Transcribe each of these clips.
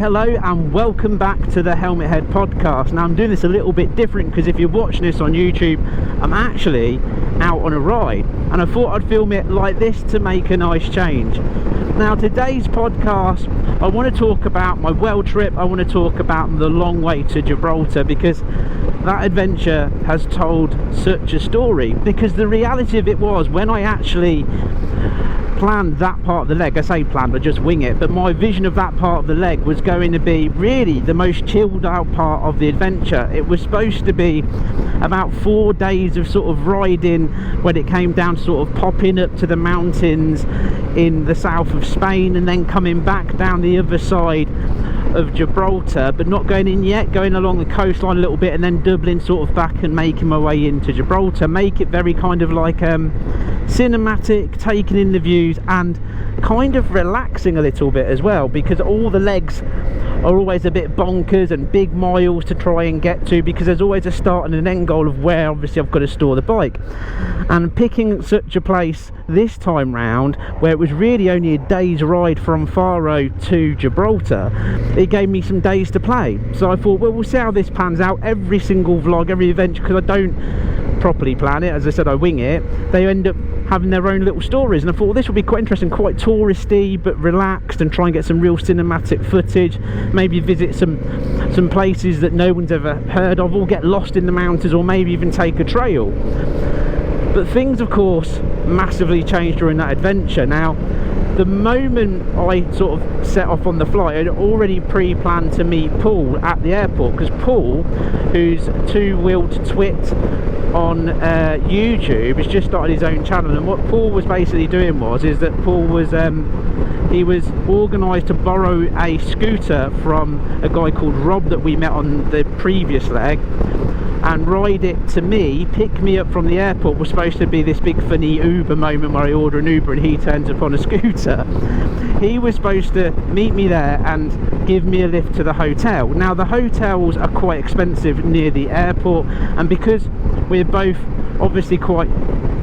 Hello and welcome back to the Helmet Head podcast. Now I'm doing this a little bit different because if you're watching this on YouTube, I'm actually out on a ride and I thought I'd film it like this to make a nice change. Now today's podcast, I want to talk about my world trip. I want to talk about the long way to Gibraltar because that adventure has told such a story. Because the reality of it was, when I actually planned that part of the leg, I say planned, I just wing it, but my vision of that part of the leg was going to be really the most chilled out part of the adventure. It was supposed to be about 4 days of sort of riding when it came down to sort of popping up to the mountains in the south of Spain and then coming back down the other side of Gibraltar, but not going in yet, going along the coastline a little bit and then doubling sort of back and making my way into Gibraltar. Make it very kind of like cinematic, taking in the views and kind of relaxing a little bit as well, because all the legs are always a bit bonkers and big miles to try and get to, because there's always a start and an end goal of where obviously I've got to store the bike. And picking such a place this time round where it was really only a day's ride from Faro to Gibraltar, it gave me some days to play. So I thought, well, we'll see how this pans out. Every single vlog, every adventure, because I don't properly plan it, as I said, I wing it, they end up having their own little stories, and I thought, well, this would be quite interesting, quite touristy but relaxed, and try and get some real cinematic footage, maybe visit some places that no one's ever heard of, or get lost in the mountains, or maybe even take a trail. But things of course massively changed during that adventure. Now the moment I sort of set off on the flight, I'd already pre-planned to meet Paul at the airport, because Paul, who's Two-Wheeled Twit on YouTube, has just started his own channel. And what Paul was basically doing is that Paul was he was organised to borrow a scooter from a guy called Rob that we met on the previous leg, and ride it to me, pick me up from the airport. Was supposed to be this big funny Uber moment where I order an Uber and he turns up on a scooter. He was supposed to meet me there and give me a lift to the hotel. Now the hotels are quite expensive near the airport, and because we're both obviously quite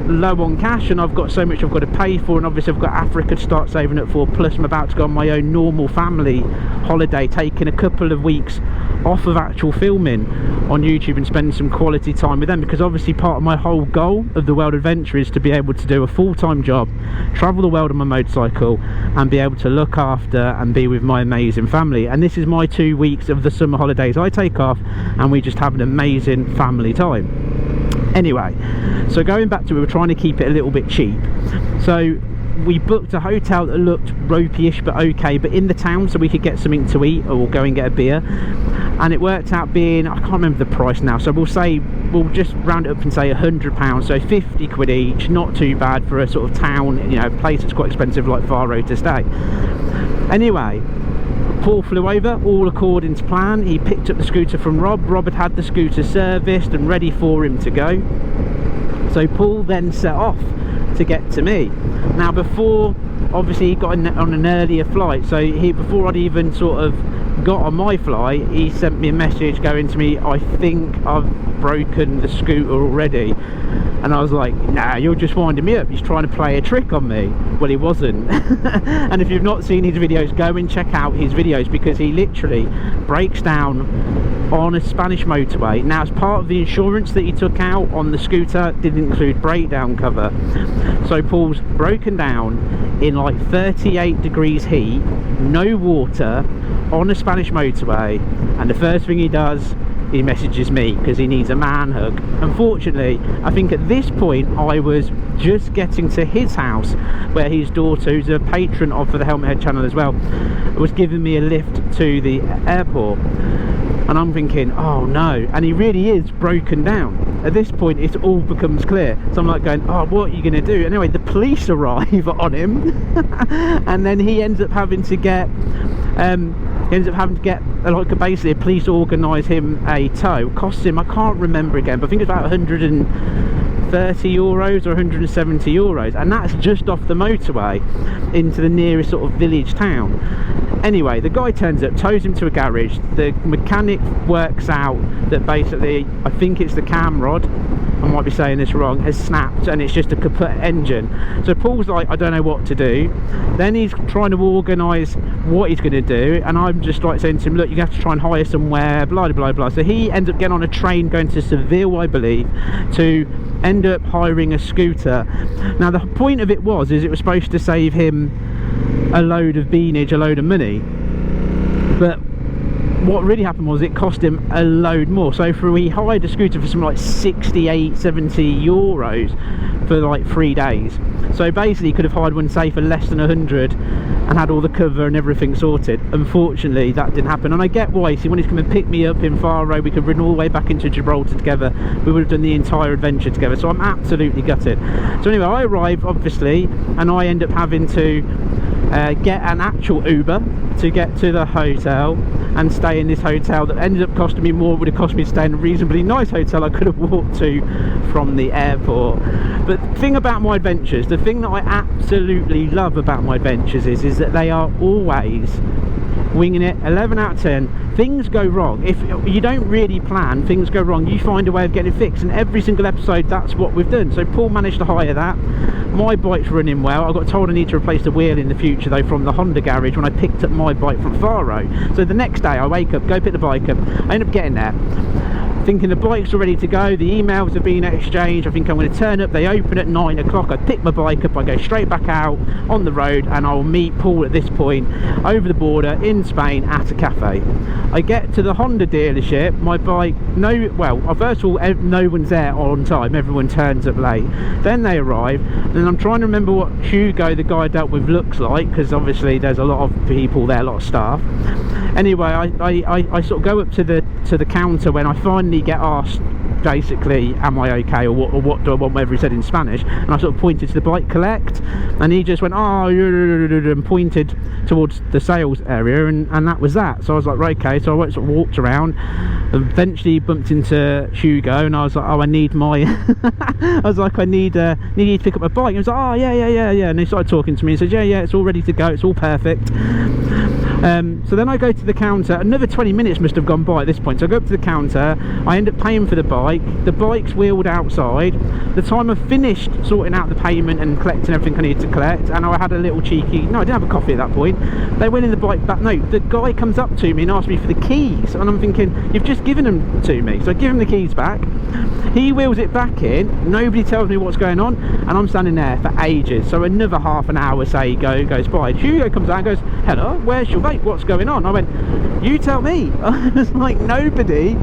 low on cash and I've got so much I've got to pay for, and obviously I've got Africa to start saving up for, plus I'm about to go on my own normal family holiday, taking a couple of weeks off of actual filming on YouTube and spending some quality time with them, because obviously part of my whole goal of the world adventure is to be able to do a full-time job, travel the world on my motorcycle and be able to look after and be with my amazing family. And this is my 2 weeks of the summer holidays I take off, and we just have an amazing family time. Anyway, so going back to, we were trying to keep it a little bit cheap, so we booked a hotel that looked ropey-ish but okay, but in the town, so we could get something to eat or go and get a beer. And it worked out being, I can't remember the price now, so we'll just round it up and say £100, so 50 quid each. Not too bad for a sort of town, you know, place that's quite expensive like Faro to stay. Anyway, Paul flew over, all according to plan. He picked up the scooter from Rob. Rob had the scooter serviced and ready for him to go. So Paul then set off to get to me. Now before, obviously he got on an earlier flight, so before I'd even sort of got on my flight, he sent me a message going to me, I think I've broken the scooter already. And I was like, nah, you're just winding me up, he's trying to play a trick on me. Well, he wasn't. And if you've not seen his videos, go and check out his videos, because he literally breaks down on a Spanish motorway. Now, as part of the insurance that he took out on the scooter, didn't include breakdown cover. So Paul's broken down in like 38 degrees heat, no water, on a Spanish motorway, and the first thing he does, he messages me because he needs a man hug. Unfortunately, I think at this point I was just getting to his house, where his daughter, who's a patron of the Helmet Head channel as well, was giving me a lift to the airport. And I'm thinking, oh no, and he really is broken down. At this point it all becomes clear, so I'm like going, oh, what are you going to do? Anyway, the police arrive on him and then he ends up having to get like basically a police organise him a tow. It costs him, I can't remember again, but I think it's about 130 euros or 170 euros, and that's just off the motorway into the nearest sort of village town. Anyway, the guy turns up, tows him to a garage. The mechanic works out that basically, I think it's the cam rod I might be saying this wrong, has snapped and it's just a kaput engine. So Paul's like, I don't know what to do. Then he's trying to organise what he's going to do, and I'm just like saying to him, look, you have to try and hire somewhere, blah blah blah. So he ends up getting on a train going to Seville, I believe, to end up hiring a scooter. Now the point of it was it was supposed to save him a load of beanage, a load of money, but what really happened was it cost him a load more. So he hired a scooter for something like 68, 70 euros for like 3 days. So basically he could have hired one, say, for less than 100 and had all the cover and everything sorted. Unfortunately that didn't happen, and I get why. See, when he's come and pick me up in Faro, we could run all the way back into Gibraltar together. We would have done the entire adventure together, so I'm absolutely gutted. So anyway, I arrive obviously, and I end up having to get an actual Uber to get to the hotel and stay in this hotel that ended up costing me more. It would have cost me to stay in a reasonably nice hotel I could have walked to from the airport. But the thing about my adventures, the thing that I absolutely love about my adventures is that they are always winging it. 11 out of 10. Things go wrong. If you don't really plan, things go wrong. You find a way of getting it fixed, and every single episode that's what we've done. So Paul managed to hire that. My bike's running well. I got told I need to replace the wheel in the future though from the Honda garage when I picked up my bike from Faro. So the next day I wake up, go pick the bike up, I end up getting there thinking the bike's all ready to go, the emails have been exchanged, I think I'm going to turn up. They open at 9 o'clock, I pick my bike up, I go straight back out on the road, and I'll meet Paul at this point over the border in Spain at a cafe. I get to the Honda dealership, my bike, first of all, no one's there on time, everyone turns up late. Then they arrive, and I'm trying to remember what Hugo, the guy I dealt with, looks like, because obviously there's a lot of people there, a lot of staff. Anyway, I sort of go up to the counter when I finally get asked basically, am I okay, or what do I want, whatever he said in Spanish, and I sort of pointed to the bike collect, and he just went, oh, and pointed towards the sales area, and that was that. So I was like, right, okay. So I sort of walked around, eventually bumped into Hugo, and I was like, oh, I need my I was like, I need you to pick up my bike. And he was like, oh, yeah, and he started talking to me and said, yeah, it's all ready to go, it's all perfect. So then I go to the counter. Another 20 minutes must have gone by at this point. So I go up to the counter, I end up paying for the bike. The bike's wheeled outside. The time I've finished sorting out the payment and collecting everything I need to collect, and I had a little cheeky, no, I didn't have a coffee at that point. They went in the bike back. No, the guy comes up to me and asks me for the keys, and I'm thinking, you've just given them to me. So I give him the keys back. He wheels it back in. Nobody tells me what's going on, and I'm standing there for ages. So another half an hour, say, goes by. Hugo comes out and goes, hello, where's your bike? What's going on? I went, you tell me. I was like, nobody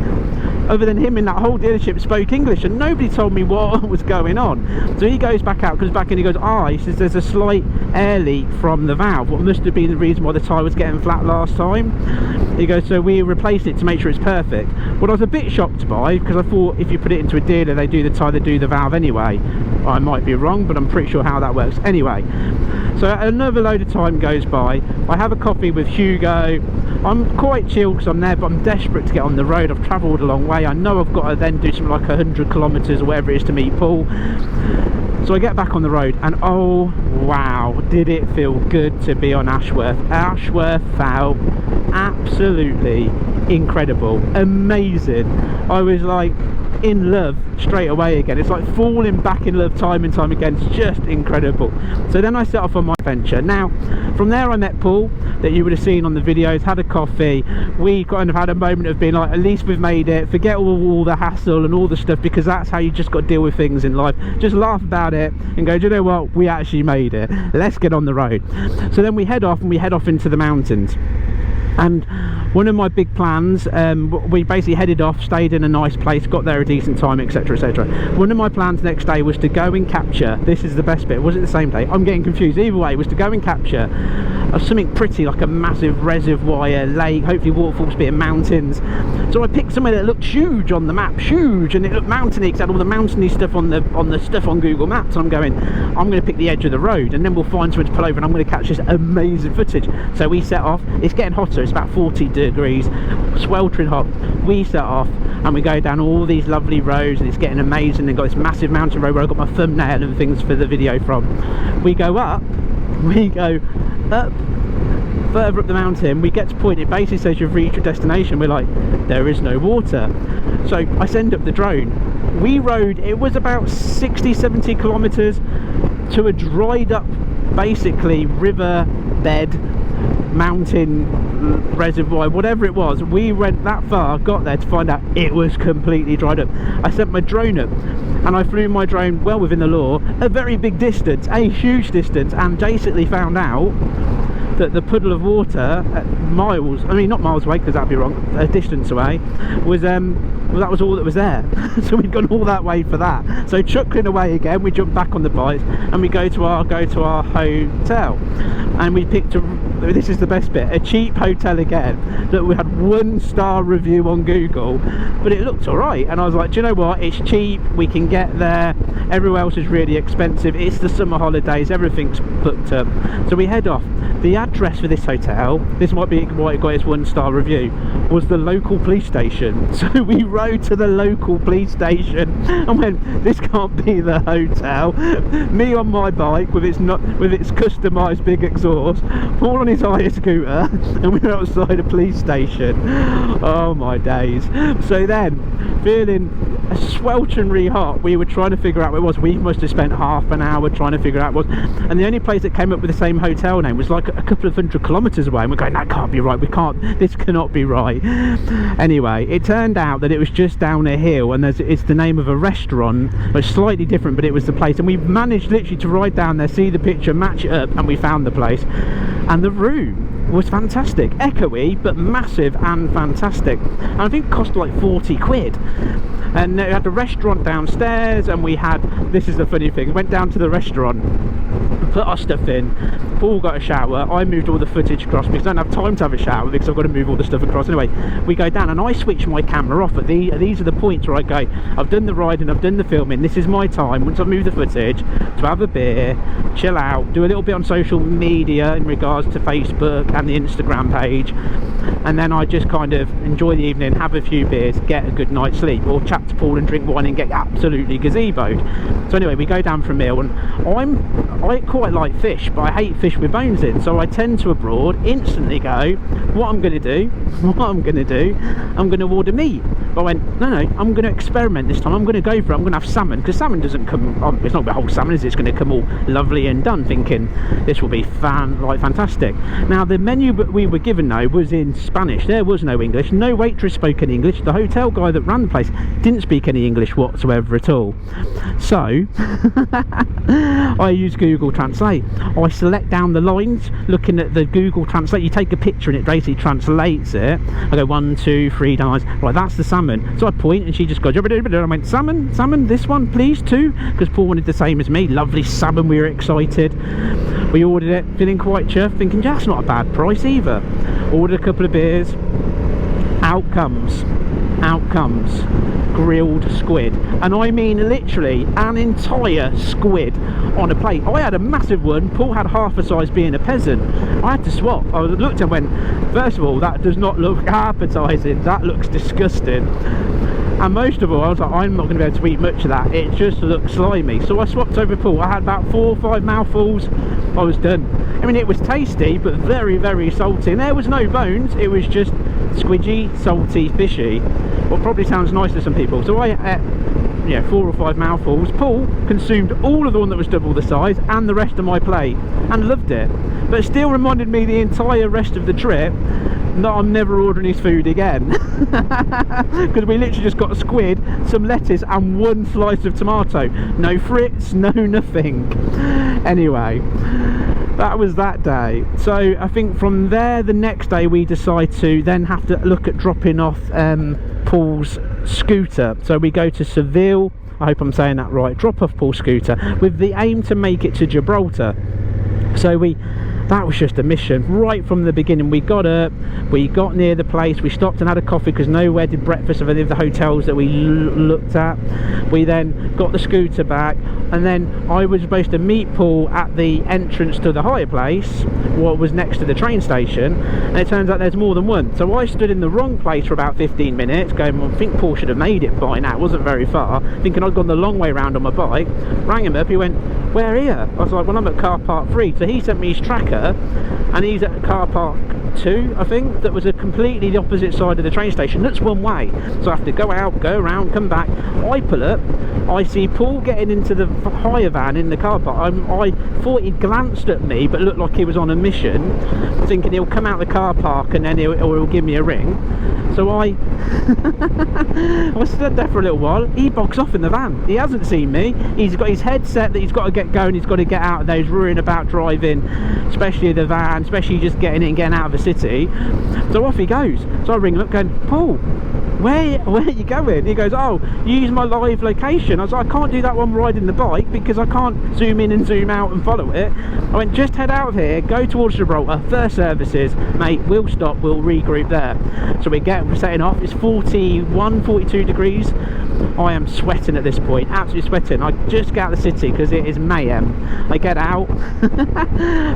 other than him in that whole dealership spoke English, and nobody told me what was going on. So he goes back out, comes back, and he goes, he says there's a slight air leak from the valve, what must have been the reason why the tyre was getting flat last time. He goes, so we replaced it to make sure it's perfect. What I was a bit shocked by, because I thought if you put it into a dealer, they do the tyre, they do the valve anyway. I might be wrong, but I'm pretty sure how that works. Anyway, so another load of time goes by. I have a coffee with Hugo. I'm quite chill because I'm there, but I'm desperate to get on the road. I've travelled a long way. I know I've got to then do something like 100 kilometres or whatever it is to meet Paul. So I get back on the road, and oh wow, did it feel good to be on Ashworth. Ashworth felt absolutely incredible, amazing. I was like in love straight away again. It's like falling back in love time and time again. It's just incredible. So then I set off on my adventure. Now from there I met Paul, that you would have seen on the videos, had a coffee. We kind of had a moment of being like, at least we've made it, forget all the hassle and all the stuff, because that's how you just got to deal with things in life. Just laugh about it and go, do you know what, we actually made it, let's get on the road. So then we head off, and we head off into the mountains. And one of my big plans, we basically headed off, stayed in a nice place, got there a decent time, etc, etc. One of my plans next day was to go and capture, this is the best bit, was it the same day? I'm getting confused. Either way, was to go and capture something pretty, like a massive reservoir, lake, hopefully waterfalls, bit of mountains. So I picked somewhere that looked huge on the map, huge, and it looked mountainy, because it had all the mountainy stuff on the stuff on Google Maps. And I'm going to pick the edge of the road, and then we'll find somewhere to pull over, and I'm going to catch this amazing footage. So we set off. It's getting hotter. It's about 40 degrees, sweltering hot. We set off, and we go down all these lovely roads, and it's getting amazing. And got this massive mountain road where I got my thumbnail and things for the video from. We go up, further up the mountain. We get to a point, it basically says you've reached your destination. We're like, there is no water. So I send up the drone. we rode, it was about 60-70 kilometers to a dried up, basically, river bed, mountain reservoir, whatever it was. We went that far, got there to find out it was completely dried up. I sent my drone up and I flew my drone well within the law, a very big distance, a huge distance, and basically found out that the puddle of water at miles, I mean not miles away because that'd be wrong, a distance away, was well, that was all that was there. So we'd gone all that way for that. So chuckling away again, we jumped back on the bikes and we go to our hotel, and we picked this is the best bit, a cheap hotel again that we had 1-star review on Google, but it looked alright, and I was like, do you know what, it's cheap, we can get there, everywhere else is really expensive, it's the summer holidays, everything's booked up. So we head off. The address for this hotel, this might be why it got its 1-star review, was the local police station. So we rode to the local police station and went, this can't be the hotel. Me on my bike with its customised big exhaust, Paul on his hire scooter, and we were outside a police station. Oh my days. So then, feeling swelteringly hot, we were trying to figure out what it was. We must have spent half an hour trying to figure out what it was, and the only place that came up with the same hotel name was like a couple of 100 kilometers away, and we're going, that can't be right, this cannot be right. Anyway, it turned out that it was just down a hill, and it's the name of a restaurant, it's slightly different, but it was the place, and we managed literally to ride down there, see the picture, match it up, and we found the place. And the room was fantastic, echoey but massive and fantastic, and I think it cost like 40 quid. And it had a restaurant downstairs, and we had, this is the funny thing, went down to the restaurant, put our stuff in, Paul got a shower, I moved all the footage across because I don't have time to have a shower because I've got to move all the stuff across. Anyway, we go down and I switch my camera off at these are the points where I go, I've done the riding, I've done the filming, this is my time, once I've moved the footage, to have a beer, chill out, do a little bit on social media in regards to Facebook and the Instagram page, and then I just kind of enjoy the evening, have a few beers, get a good night's sleep, or chat to Paul and drink wine and get absolutely gazeboed. So anyway, we go down for a meal, and I quite like fish, but I hate fish with bones in, so I tend to abroad instantly go, what I'm going to do, I'm going to order meat. But I went, no, I'm going to experiment this time, I'm going to go for it, I'm going to have salmon, because salmon doesn't come, it's not the whole salmon, is it? It's going to come all lovely and done, thinking this will be fantastic. Now the menu that we were given though was in Spanish, there was no English, no waitress spoke any English, the hotel guy that ran the place didn't speak any English whatsoever at all. So I use Google Translate. I select down the lines, looking at the Google Translate, you take a picture and it basically translates it. I go 1, 2, 3 lines, right, that's the salmon. So I point and she just goes, I went, salmon, this one please too, because Paul wanted the same as me, lovely salmon, we were excited. We ordered it, feeling quite chuffed, thinking, yeah, that's not a bad price either. Ordered a couple of beers, out comes grilled squid, and I mean literally an entire squid on a plate. I had a massive one, Paul had half a size being a peasant. I had to swap. I looked and went, first of all, that does not look appetising, that looks disgusting, and most of all I was like, I'm not going to be able to eat much of that, it just looks slimy. So I swapped over Paul, I had about 4 or 5 mouthfuls, I was done. I mean, it was tasty but very, very salty, and there was no bones, it was just squidgy, salty, fishy. What probably sounds nice to some people. So I ate 4 or 5 mouthfuls. Paul consumed all of the one that was double the size and the rest of my plate and loved it, but it still reminded me the entire rest of the trip that I'm never ordering his food again, because we literally just got a squid, some lettuce and 1 slice of tomato, no frits, no nothing. Anyway, that was that day. So I think from there, the next day we decide to then have to look at dropping off Paul's scooter. So we go to Seville, I hope I'm saying that right, drop off Paul's scooter with the aim to make it to Gibraltar. So that was just a mission right from the beginning. We got up, we got near the place, we stopped and had a coffee because nowhere did breakfast of any of the hotels that we looked at. We then got the scooter back, and then I was supposed to meet Paul at the entrance to the hire place, what was next to the train station, and it turns out there's more than one. So I stood in the wrong place for about 15 minutes going, well, I think Paul should have made it by now, it wasn't very far, thinking I'd gone the long way round on my bike. Rang him up, he went, where are you? I was like, well, I'm at car park 3. So he sent me his tracker, and he's at car park two, I think, that was a completely the opposite side of the train station. That's one way, so I have to go out, go around, come back. I pull up, I see Paul getting into the hire van in the car park. I thought he glanced at me but looked like he was on a mission, thinking he'll come out the car park and then he'll give me a ring. So I I stood there for a little while. He bogs off in the van. He hasn't seen me. He's got his headset that he's got to get going, he's got to get out of there. He's worrying about driving, especially the van, especially just getting in and getting out of the city. So off he goes. So I ring him up going, Paul, where are you going? He goes, oh, use my live location. I was like, I can't do that when I'm riding the bike because I can't zoom in and zoom out and follow it. I went, just head out of here, go towards Gibraltar, first services, mate, we'll stop, we'll regroup there. So we're setting off. It's 41, 42 degrees. I am sweating at this point, absolutely sweating. I just get out of the city because it is mayhem. I get out,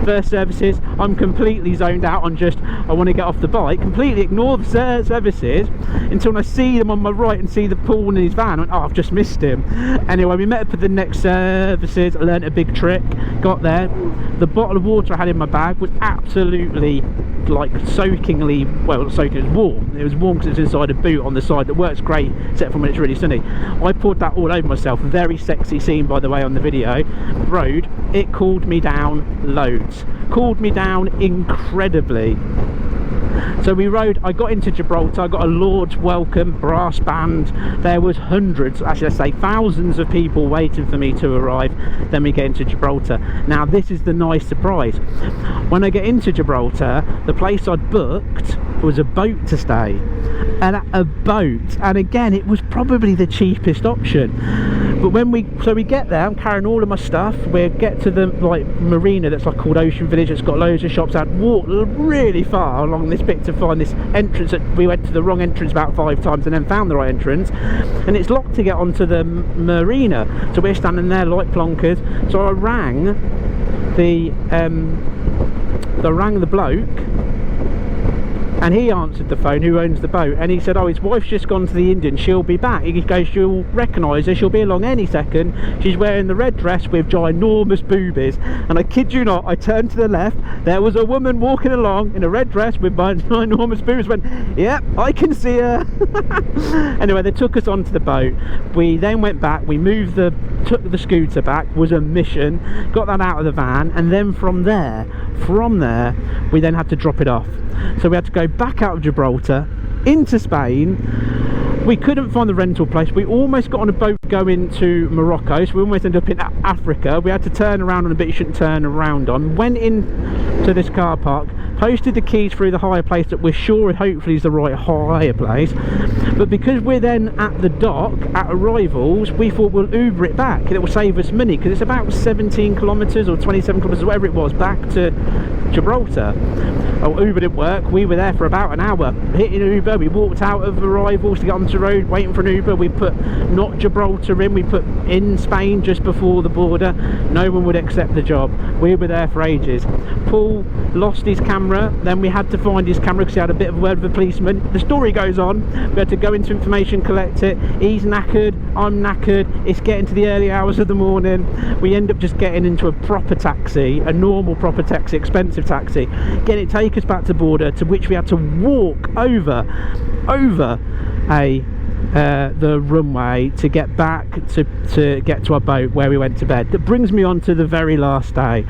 first services, I'm completely zoned out on just, I want to get off the bike, completely ignore the services until I see them on my right and see the Paul in his van. I went, oh, I've just missed him. Anyway, we met up at the next services, I learnt a big trick, got there. The bottle of water I had in my bag was absolutely like soakingly, well, not soaking, it was warm. It was warm because it's inside a boot on the side that works great except for when it's really sunny. I poured that all over myself. Very sexy scene, by the way, on the video. Road, it cooled me down loads, cooled me down incredibly. So we rode, I got into Gibraltar, I got a Lord's welcome brass band. There was hundreds, actually let's say thousands of people waiting for me to arrive. Then we get into Gibraltar. Now this is the nice surprise. When I get into Gibraltar, the place I'd booked was a boat to stay. And a boat, and again it was probably the cheapest option. But when we get there, I'm carrying all of my stuff. We get to the like marina that's like called Ocean Village. It's got loads of shops. I'd walked really far along this bit to find this entrance. That we went to the wrong entrance about 5 times and then found the right entrance. And it's locked to get onto the marina. So we're standing there like plonkers. So I rang the bloke. And he answered the phone, who owns the boat, and he said, oh, his wife's just gone to the Indian, she'll be back. He goes, you'll recognise her, she'll be along any second. She's wearing the red dress with ginormous boobies. And I kid you not, I turned to the left, there was a woman walking along in a red dress with ginormous boobies. Went, yep, I can see her. Anyway, they took us onto the boat. We then went back, we took the scooter back, was a mission, got that out of the van, and then from there, we then had to drop it off. So we had to go back out of Gibraltar into Spain. We couldn't find the rental place. We almost got on a boat going to Morocco, so we almost ended up in Africa. We had to turn around on a bit you shouldn't turn around on. Went in to this car park, posted the keys through the hire place that we're sure hopefully is the right hire place. But because we're then at the dock at arrivals, we thought we'll Uber it back and it will save us money because it's about 17 kilometres or 27 kilometres, whatever it was, back to Gibraltar. Oh, Uber didn't work. We were there for about an hour hitting Uber. We walked out of arrivals to get onto the road waiting for an Uber. We put not Gibraltar in, we put in Spain just before the border. No one would accept the job. We were there for ages. Paul lost his camera, then we had to find his camera because he had a bit of a word with a policeman. The story goes on. We had to go into information, collect it. He's knackered, I'm knackered. It's getting to the early hours of the morning. We end up just getting into a proper taxi, a normal proper taxi, expensive taxi, getting it take us back to border, to which we had to walk over the runway to get back to get to our boat where we went to bed. That brings me on to the very last day.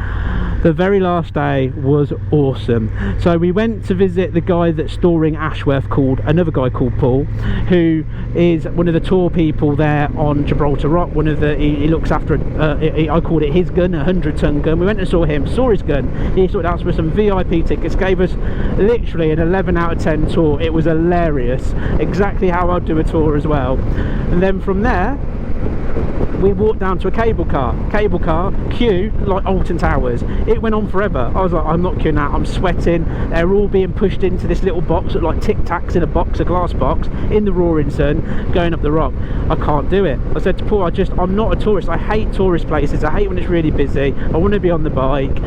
The very last day was awesome. So we went to visit the guy that's storing Ashworth, another guy called Paul, who is one of the tour people there on Gibraltar Rock. He looks after I called it his gun, a 100-ton gun. We went and saw him, saw his gun. He sorted out for some VIP tickets, gave us literally an 11 out of 10 tour. It was hilarious, exactly how I'd do a tour as well. And then from there we walked down to a cable car queue like Alton Towers. It went on forever. I was like, I'm not queuing out, I'm sweating. They're all being pushed into this little box, like Tic Tacs in a glass box in the roaring sun, going up the rock. I can't do it. I said to Paul, I'm not a tourist. I hate tourist places. I hate when it's really busy. I want to be on the bike.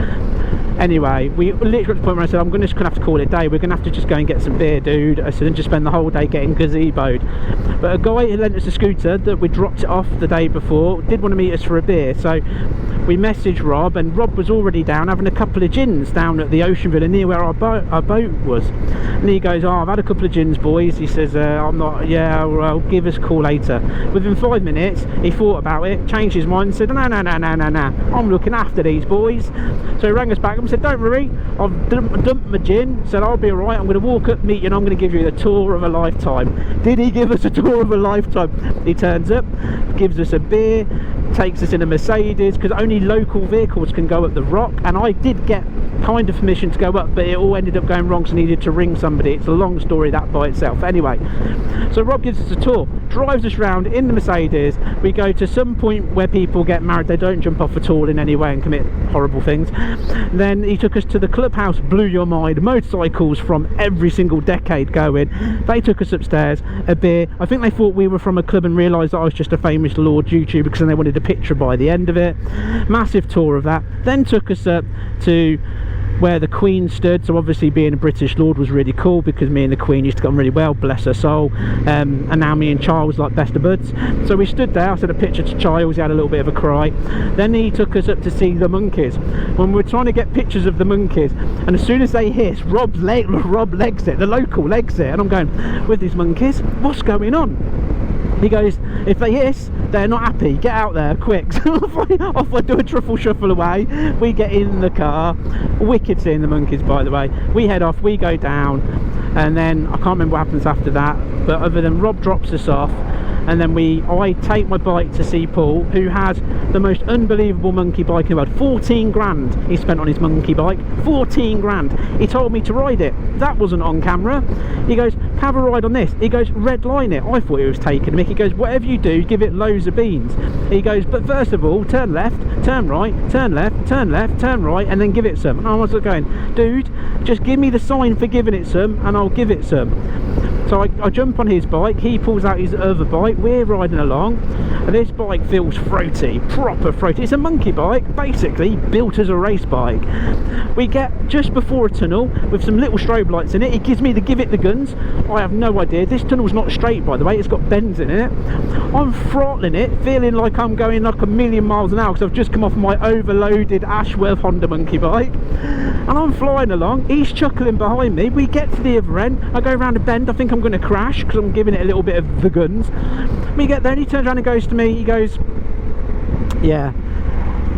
Anyway, we literally at the point where I said, I'm just gonna have to call it a day. We're gonna have to just go and get some beer, dude. I said, and just spend the whole day getting gazeboed. But a guy who lent us a scooter that we dropped it off the day before did want to meet us for a beer. So we messaged Rob, and Rob was already down having a couple of gins down at the Ocean Villa near where our boat was. And he goes, I've had a couple of gins, boys. He says, I'm not, well, give us a call later. Within 5 minutes, he thought about it, changed his mind, and said, no, I'm looking after these boys. So he rang us back and said, don't worry, I've dumped my gin, said I'll be alright, I'm going to walk up, meet you, and I'm going to give you the tour of a lifetime. Did he give us a tour of a lifetime? He turns up, gives us a beer, takes us in a Mercedes, because only local vehicles can go up the rock, and I did get kind of permission to go up, but it all ended up going wrong, so I needed to ring somebody. It's a long story that by itself. Anyway, so Rob gives us a tour, drives us round in the Mercedes. We go to some point where people get married, they don't jump off at all in any way and commit horrible things. Then he took us to the clubhouse, blew your mind, motorcycles from every single decade going. They took us upstairs, a beer. I think they thought we were from a club and realised that I was just a famous Lord YouTuber, because then they wanted a picture by the end of it. Massive tour of that. Then took us up to where the Queen stood. So obviously being a British Lord was really cool, because me and the Queen used to get on really well, bless her soul. And now me and Charles like best of buds. So we stood there, I sent a picture to Charles, he had a little bit of a cry. Then he took us up to see the monkeys. When we were trying to get pictures of the monkeys, and as soon as they hiss, Rob legs it, the local legs it, and I'm going, with these monkeys, what's going on? He goes, if they hiss, they're not happy, get out there quick. So off I do a truffle shuffle away. We get in the car, wicked seeing the monkeys, by the way. We head off, we go down, and then I can't remember what happens after that, but other than Rob drops us off, and then I take my bike to see Paul, who has the most unbelievable monkey bike in the world. 14 grand he spent on his monkey bike, 14 grand. He told me to ride it, that wasn't on camera. He goes, have a ride on this. He goes, red line it. I thought he was taking me. He goes, whatever you do, give it loads of beans. He goes, but first of all, turn left, turn right, turn left, turn left, turn right, and then give it some. And I was going, dude, just give me the sign for giving it some, and I'll give it some. So I jump on his bike, he pulls out his other bike, we're riding along, and this bike feels throaty, proper throaty. It's a monkey bike, basically built as a race bike. We get just before a tunnel with some little strobe lights in it. He gives me the give it the guns. I have no idea. This tunnel's not straight, by the way, it's got bends in it. I'm throttling it, feeling like I'm going like a million miles an hour, because I've just come off my overloaded Ashworth Honda monkey bike. And I'm flying along, he's chuckling behind me. We get to the other end, I go around a bend, I think I'm going to crash because I'm giving it a little bit of the guns. We get there and he turns around and goes to me, he goes, yeah,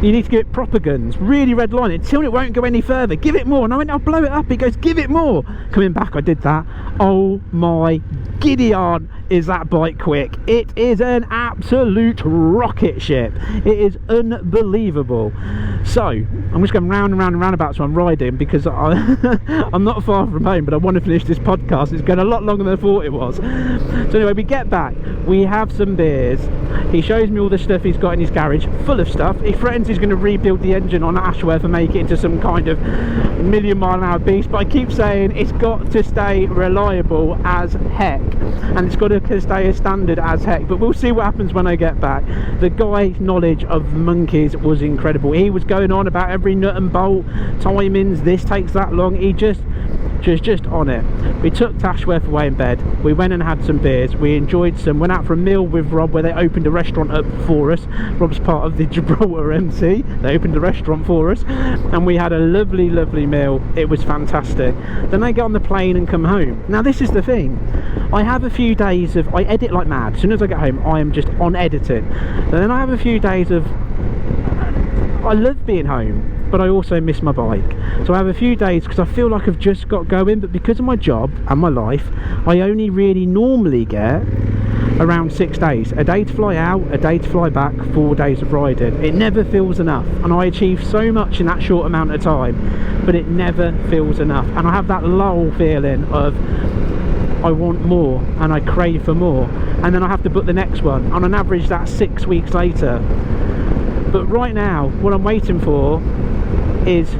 you need to give it proper guns, really red line it, till it won't go any further, give it more. And I went, I'll blow it up. He goes, give it more. Coming back, I did that. Oh my Gideon, is that bike quick. It is an absolute rocket ship. It is unbelievable. So I'm just going round and round and roundabouts while I'm riding, because I'm not far from home, but I want to finish this podcast. It's going a lot longer than I thought it was. So anyway, we get back, we have some beers. He shows me all the stuff he's got in his garage, full of stuff. He threatens he's going to rebuild the engine on Ashworth and make it into some kind of million-mile-an-hour beast, but I keep saying it's got to stay reliable as heck, and it's got to stay as standard as heck. But we'll see what happens when I get back. The guy's knowledge of monkeys was incredible. He was going on about every nut and bolt, timings, this takes that long. He just on it. We took Ashworth away in bed, we went and had some beers, we enjoyed some, went out for a meal with Rob where they opened a restaurant up for us. Rob's part of the Gibraltar MC, they opened a restaurant for us, and we had a lovely meal. It was fantastic. Then I get on the plane and come home. Now this is the thing, I have a few days of, I edit like mad. As soon as I get home I am just on editing, and then I have a few days of, I love being home, but I also miss my bike. So I have a few days because I feel like I've just got going, but because of my job and my life, I only really normally get around 6 days. A day to fly out, a day to fly back, 4 days of riding. It never feels enough, and I achieve so much in that short amount of time, but it never feels enough. And I have that lull feeling of I want more and I crave for more, and then I have to book the next one. On an average that's 6 weeks later. But right now what I'm waiting for is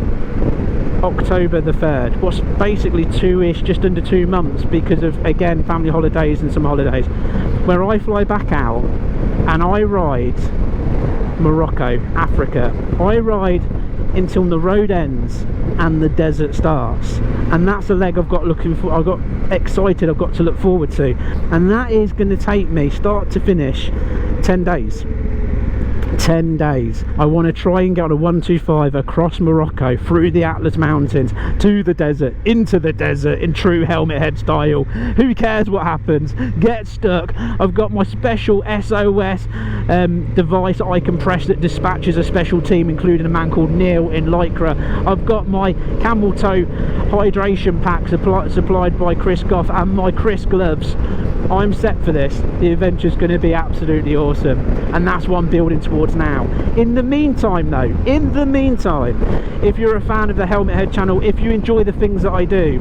October the 3rd, what's basically just under 2 months, because of, again, family holidays and some holidays, where I fly back out and I ride Morocco, Africa. I ride until the road ends and the desert starts, and that's a leg I've got looking for. I've got excited, I've got to look forward to, and that is going to take me start to finish 10 days. 10 days. I want to try and get on a 125 across Morocco, through the Atlas Mountains, to the desert, into the desert, in true Helmet Head style. Who cares what happens? Get stuck. I've got my special SOS device I can press that dispatches a special team, including a man called Neil in Lycra. I've got my camel toe hydration pack supplied by Chris Goff, and my Chris gloves. I'm set for this. The adventure's going to be absolutely awesome, and that's what I'm building towards now. In the meantime though, if you're a fan of the Helmet Head channel, if you enjoy the things that I do,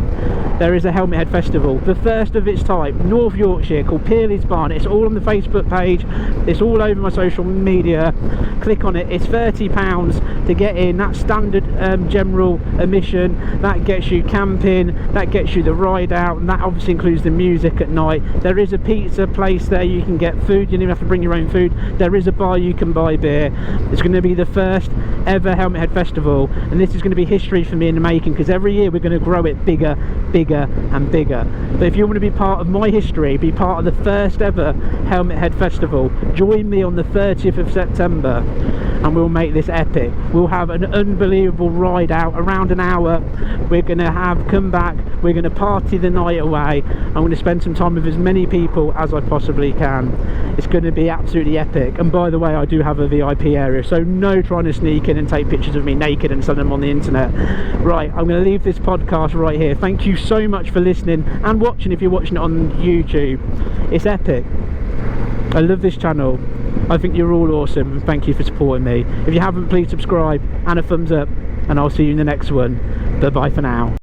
there is a Helmet Head festival, the first of its type, North Yorkshire, called Peerley's Barn. It's all on the Facebook page, it's all over my social media. Click on it. It's £30 to get in. That's standard general admission. That gets you camping, that gets you the ride out, and that obviously includes the music at night. There is a pizza place there, you can get food, you don't even have to bring your own food. There is a bar, you can buy beer. It's going to be the first ever Helmet Head festival, and this is going to be history for me in the making, because every year we're going to grow it bigger and bigger. But if you want to be part of my history, be part of the first ever Helmet Head festival, join me on the 30th of September and we'll make this epic. We'll have an unbelievable ride out, around an hour. We're going to come back, we're going to party the night away. I'm going to spend some time with as many people as I possibly can. It's going to be absolutely epic. And by the way, I do have a VIP area, so no trying to sneak in and take pictures of me naked and send them on the internet. Right, I'm going to leave this podcast right here. Thank you so much for listening and watching if you're watching it on YouTube. It's epic. I love this channel. I think you're all awesome, and thank you for supporting me. If you haven't, please subscribe and a thumbs up, and I'll see you in the next one. Bye bye for now.